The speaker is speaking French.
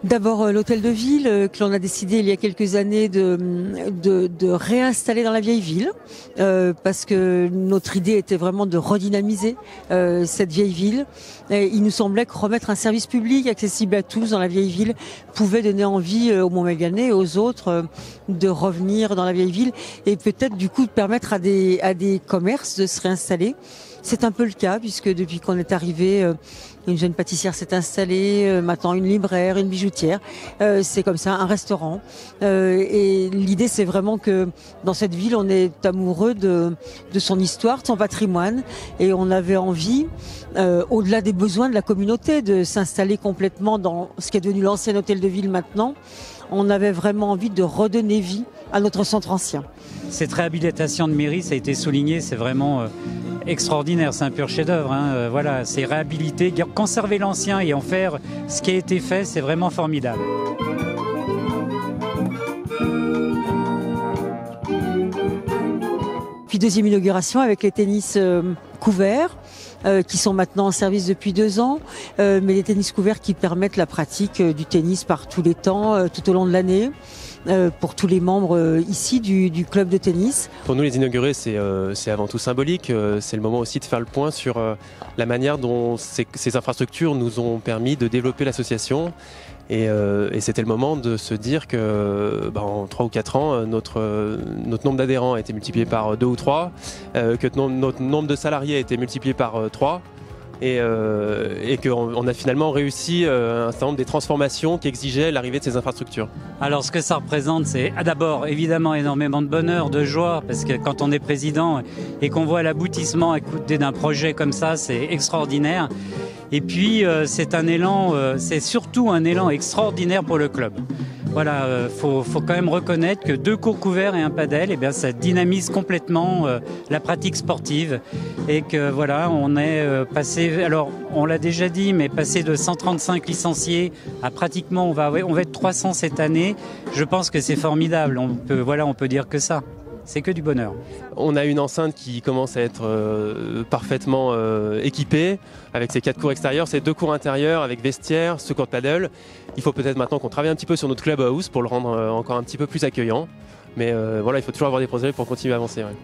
D'abord l'hôtel de ville que l'on a décidé il y a quelques années de réinstaller dans la vieille ville parce que notre idée était vraiment de redynamiser cette vieille ville. Et il nous semblait que remettre un service public accessible à tous dans la vieille ville pouvait donner envie aux Montmélianais et aux autres de revenir dans la vieille ville et peut-être du coup de permettre à des commerces de se réinstaller. C'est un peu le cas puisque depuis qu'on est arrivé, une jeune pâtissière s'est installée, maintenant une libraire, une bijoutière. C'est comme ça, un restaurant. Et l'idée, c'est vraiment que dans cette ville, on est amoureux de son histoire, de son patrimoine. Et on avait envie, au-delà des besoins de la communauté, de s'installer complètement dans ce qui est devenu l'ancien hôtel de ville maintenant. On avait vraiment envie de redonner vie à notre centre ancien. Cette réhabilitation de mairie, ça a été souligné, c'est vraiment extraordinaire, c'est un pur chef-d'œuvre. Voilà, c'est réhabiliter, conserver l'ancien et en faire ce qui a été fait, c'est vraiment formidable. Puis deuxième inauguration avec les tennis couverts. Qui sont maintenant en service depuis 2 ans, mais les tennis couverts qui permettent la pratique du tennis par tous les temps, tout au long de l'année, pour tous les membres ici du club de tennis. Pour nous, les inaugurés, c'est avant tout symbolique. C'est le moment aussi de faire le point sur la manière dont ces infrastructures nous ont permis de développer l'association. Et c'était le moment de se dire que en 3 ou 4 ans, notre nombre d'adhérents a été multiplié par 2 ou 3, que notre nombre de salariés a été multiplié par 3 et qu'on a finalement réussi un certain nombre des transformations qu'exigeait l'arrivée de ces infrastructures. Alors ce que ça représente, c'est d'abord évidemment énormément de bonheur, de joie, parce que quand on est président et qu'on voit l'aboutissement à côté d'un projet comme ça, c'est extraordinaire. Et puis c'est surtout un élan extraordinaire pour le club. Voilà, faut quand même reconnaître que 2 cours couverts et un padel, eh bien ça dynamise complètement la pratique sportive et que voilà, on est passé, alors on l'a déjà dit, mais passé de 135 licenciés à pratiquement on va être 300 cette année. Je pense que c'est formidable. On peut dire que ça. C'est que du bonheur. On a une enceinte qui commence à être parfaitement équipée, avec ses 4 cours extérieurs, ses 2 cours intérieurs, avec vestiaire, ce court de paddle. Il faut peut-être maintenant qu'on travaille un petit peu sur notre clubhouse pour le rendre encore un petit peu plus accueillant. Mais voilà, il faut toujours avoir des projets pour continuer à avancer. Ouais.